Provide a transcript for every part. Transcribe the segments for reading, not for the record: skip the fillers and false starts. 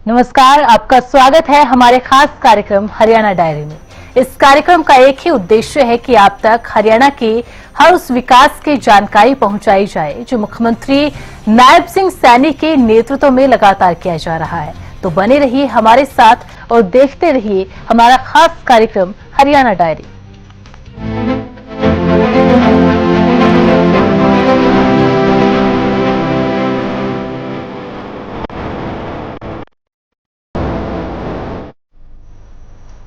नमस्कार, आपका स्वागत है हमारे खास कार्यक्रम हरियाणा डायरी में। इस कार्यक्रम का एक ही उद्देश्य है कि आप तक हरियाणा के हर उस विकास की जानकारी पहुंचाई जाए जो मुख्यमंत्री नायब सिंह सैनी के नेतृत्व में लगातार किया जा रहा है। तो बने रहिए हमारे साथ और देखते रहिए हमारा खास कार्यक्रम हरियाणा डायरी।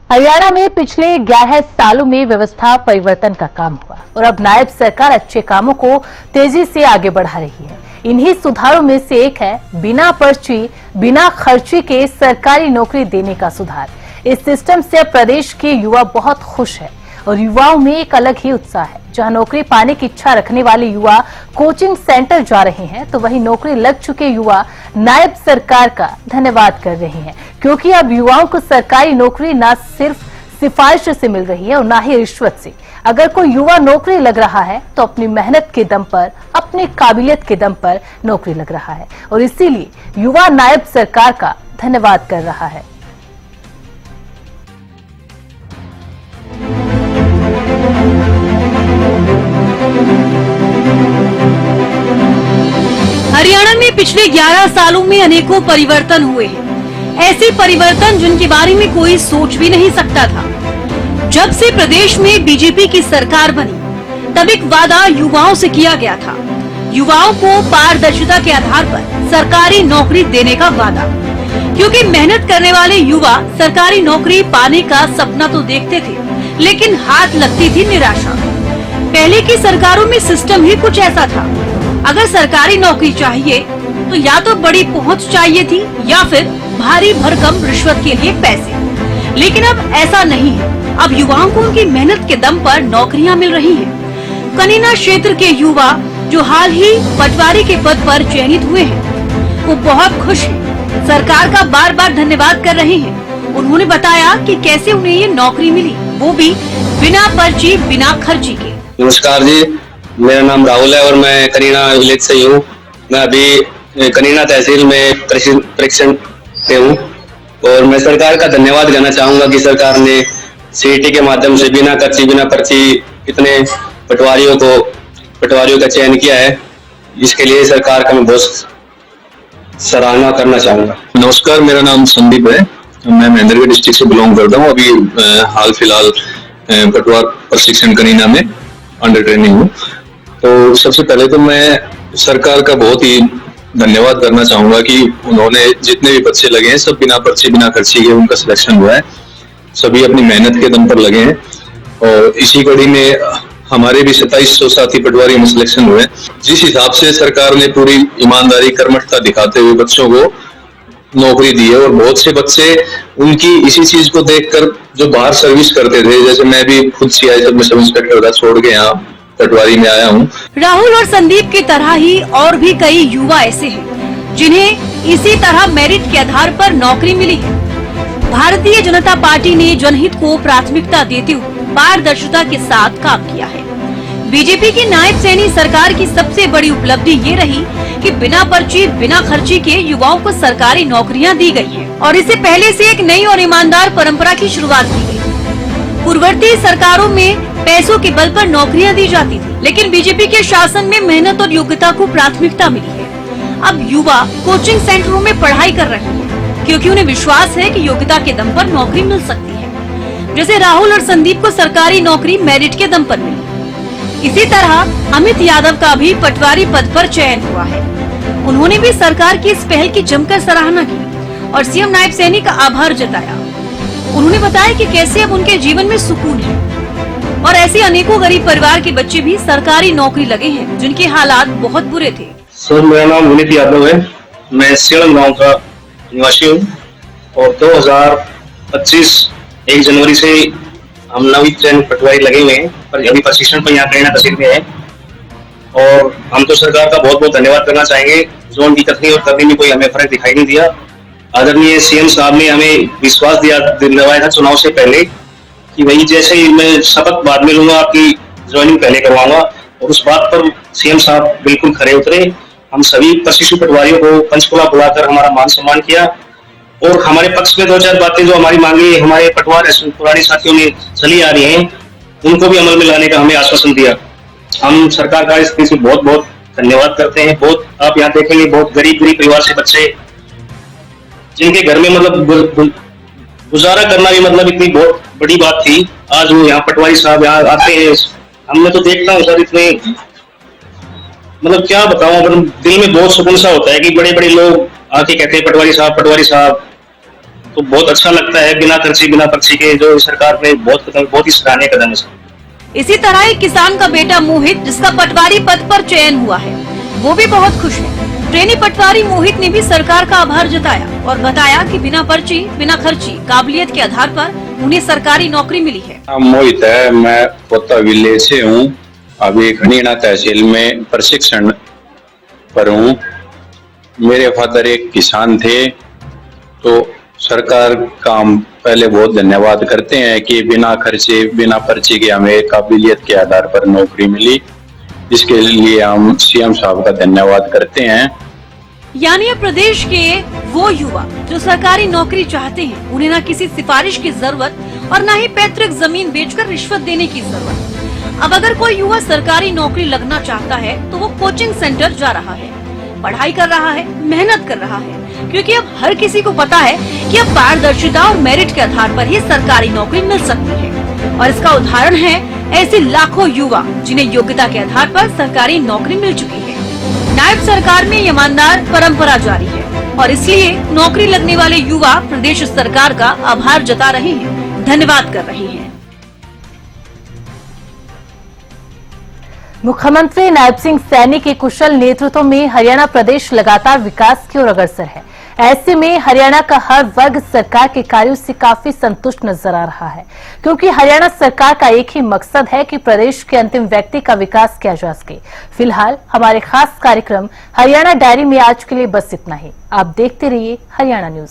हरियाणा में पिछले 11 सालों में व्यवस्था परिवर्तन का काम हुआ और अब नायब सरकार अच्छे कामों को तेजी से आगे बढ़ा रही है। इन्हीं सुधारों में से एक है बिना पर्ची बिना खर्ची के सरकारी नौकरी देने का सुधार। इस सिस्टम से प्रदेश के युवा बहुत खुश है और युवाओं में एक अलग ही उत्साह है। जहां नौकरी पाने की इच्छा रखने वाले युवा कोचिंग सेंटर जा रहे हैं तो वहीं नौकरी लग चुके युवा नायब सरकार का धन्यवाद कर रहे हैं, क्योंकि अब युवाओं को सरकारी नौकरी न सिर्फ सिफारिश से मिल रही है और न ही रिश्वत से। अगर कोई युवा नौकरी लग रहा है तो अपनी मेहनत के दम पर, अपनी काबिलियत के दम पर नौकरी लग रहा है और इसीलिए युवा नायब सरकार का धन्यवाद कर रहा है। हरियाणा में पिछले 11 सालों में अनेकों परिवर्तन हुए हैं। ऐसे परिवर्तन जिनके बारे में कोई सोच भी नहीं सकता था। जब से प्रदेश में बीजेपी की सरकार बनी तब एक वादा युवाओं से किया गया था, युवाओं को पारदर्शिता के आधार पर सरकारी नौकरी देने का वादा। क्योंकि मेहनत करने वाले युवा सरकारी नौकरी पाने का सपना तो देखते थे, लेकिन हाथ लगती थी निराशा। पहले की सरकारों में सिस्टम ही कुछ ऐसा था, अगर सरकारी नौकरी चाहिए तो या तो बड़ी पहुंच चाहिए थी या फिर भारी भरकम रिश्वत के लिए पैसे। लेकिन अब ऐसा नहीं है। अब युवाओं को उनकी मेहनत के दम पर नौकरियां मिल रही हैं। कनीना क्षेत्र के युवा जो हाल ही पटवारी के पद पर चयनित हुए हैं वो बहुत खुश हैं। सरकार का बार बार धन्यवाद कर रहे हैं। उन्होंने बताया कि कैसे उन्हें ये नौकरी मिली, वो भी बिना पर्ची बिना खर्ची के। नमस्कार जी, मेरा नाम राहुल है और मैं कनीना विलेज से हूँ। मैं अभी कनीना तहसील में परीक्षण पे हूँ और मैं सरकार का धन्यवाद करना चाहूंगा कि सरकार ने सीईटी के माध्यम से बिना खर्ची बिना पर्ची इतने पटवारियों का चयन किया है। इसके लिए सरकार का मैं बहुत सराहना करना चाहूंगा। नमस्कार, मेरा नाम संदीप है। मैं महेंद्रगढ़ डिस्ट्रिक्ट से बिलोंग करता हूँ। अभी हाल फिलहाल पटवार प्रशिक्षण कनीना में अंडर ट्रेनिंग हूँ। तो सबसे पहले तो मैं सरकार का बहुत ही धन्यवाद करना चाहूंगा कि उन्होंने जितने भी बच्चे लगे हैं सब बिना पर्ची बिना खर्ची के उनका सिलेक्शन हुआ है। सभी अपनी मेहनत के दम पर लगे हैं और इसी कड़ी में हमारे भी 2700 साथी पटवारी में सिलेक्शन हुए। जिस हिसाब से सरकार ने पूरी ईमानदारी कर्मठता दिखाते हुए बच्चों को नौकरी दी है और बहुत से बच्चे उनकी इसी चीज को देखकर जो बाहर सर्विस करते थे, जैसे मैं भी खुद सीआई जब मैं सब इंस्पेक्टर था छोड़ के यहाँ पटवारी में आया हूँ। राहुल और संदीप की तरह ही और भी कई युवा ऐसे हैं जिन्हें इसी तरह मेरिट के आधार पर नौकरी मिली है। भारतीय जनता पार्टी ने जनहित को प्राथमिकता देते हुए पारदर्शिता के साथ काम किया है। बीजेपी की नायब सैनी सरकार की सबसे बड़ी उपलब्धि ये रही कि बिना पर्ची बिना खर्ची के युवाओं को सरकारी नौकरियां दी गई है और इससे पहले से एक नई और ईमानदार परंपरा की शुरुआत की गई। पूर्ववर्ती सरकारों में पैसों के बल पर नौकरियां दी जाती थी, लेकिन बीजेपी के शासन में मेहनत और योग्यता को प्राथमिकता मिली है। अब युवा कोचिंग सेंटरों में पढ़ाई कर रहे हैं क्योंकि उन्हें विश्वास है कि योग्यता के दम पर नौकरी मिल सकती है। जैसे राहुल और संदीप को सरकारी नौकरी मेरिट के दम पर मिली, इसी तरह अमित यादव का भी पटवारी पद पर चयन हुआ है। उन्होंने भी सरकार की इस पहल की जमकर सराहना की और सीएम नायब सैनी का आभार जताया। उन्होंने बताया कि कैसे अब उनके जीवन में सुकून है और ऐसे अनेकों गरीब परिवार के बच्चे भी सरकारी नौकरी लगे हैं जिनके हालात बहुत बुरे थे। सर, मेरा नाम अमित यादव है। मैं सेलम गांव का निवासी हूँ और 2025 1 जनवरी से हम नवी ट्रेन पटवारी लगे हुए हैं, पर अभी प्रशिक्षण पर यहाँ कनीना तहसील में है। और हम तो सरकार का बहुत बहुत धन्यवाद करना चाहेंगे जो उनकी कथनी और करनी में कोई हमें फर्क दिखाई नहीं दिया। आदरणीय सीएम साहब ने हमें विश्वास दिलवाया था चुनाव से पहले कि वही जैसे ही मैं शपथ बाद में लूंगा आपकी ज्वाइनिंग पहले करवाऊंगा, और उस बात पर सीएम साहब बिल्कुल खरे उतरे। हम सभी प्रशिक्षु पटवारियों को पंचकुला बुलाकर हमारा मान सम्मान किया और हमारे पक्ष में 2-4 बातें जो हमारी मांगे हमारे पटवार पुराने साथियों ने चली आ रही हैं, उनको भी अमल में लाने का हमें आश्वासन दिया। हम सरकार का इसके से बहुत बहुत धन्यवाद करते हैं। बहुत आप यहाँ देखेंगे बहुत गरीब परिवार से बच्चे जिनके घर में मतलब गुजारा करना भी मतलब इतनी बहुत बड़ी बात थी। आज वो यहाँ पटवारी साहब यहाँ आते हैं, हमने तो देखता हूँ सर इतने मतलब क्या बताऊं, मतलब दिल में बहुत सुकून सा होता है कि बड़े बड़े लोग आके कहते हैं पटवारी साहब, तो बहुत अच्छा लगता है। बिना पर्ची के जो सरकार ने बहुत ही सराहनीय कदम है। इसी तरह एक किसान का बेटा मोहित, जिसका पटवारी पद पर चयन हुआ है, वो भी बहुत खुश है। ट्रेनी पटवारी मोहित ने भी सरकार का आभार जताया और बताया कि बिना पर्ची बिना खर्ची काबिलियत के आधार पर उन्हें सरकारी नौकरी मिली है। मोहित है, मैं पोता विलेज से हूँ। अभी खनीना तहसील में प्रशिक्षण पर हूँ। मेरे फादर एक किसान थे, तो सरकार का हम पहले बहुत धन्यवाद करते हैं कि बिना खर्चे बिना पर्ची के हमें काबिलियत के आधार पर नौकरी मिली। इसके लिए हम सीएम साहब का धन्यवाद करते हैं। यानी अब प्रदेश के वो युवा जो सरकारी नौकरी चाहते हैं, उन्हें न किसी सिफारिश की जरूरत और न ही पैतृक जमीन बेचकर रिश्वत देने की जरूरत। अब अगर कोई युवा सरकारी नौकरी लगना चाहता है तो वो कोचिंग सेंटर जा रहा है, पढ़ाई कर रहा है, मेहनत कर रहा है, क्योंकि अब हर किसी को पता है कि अब पारदर्शिता और मेरिट के आधार पर ही सरकारी नौकरी मिल सकती है। और इसका उदाहरण है ऐसे लाखों युवा जिन्हें योग्यता के आधार पर सरकारी नौकरी मिल चुकी है। नायब सरकार में ईमानदार परंपरा जारी है और इसलिए नौकरी लगने वाले युवा प्रदेश सरकार का आभार जता रहे हैं, धन्यवाद कर रहे हैं। मुख्यमंत्री नायब सिंह सैनी के कुशल नेतृत्व में हरियाणा प्रदेश लगातार विकास की ओर अग्रसर है। ऐसे में हरियाणा का हर वर्ग सरकार के कार्यों से काफी संतुष्ट नजर आ रहा है, क्योंकि हरियाणा सरकार का एक ही मकसद है कि प्रदेश के अंतिम व्यक्ति का विकास किया जा सके। फिलहाल हमारे खास कार्यक्रम हरियाणा डायरी में आज के लिए बस इतना ही। आप देखते रहिए हरियाणा न्यूज।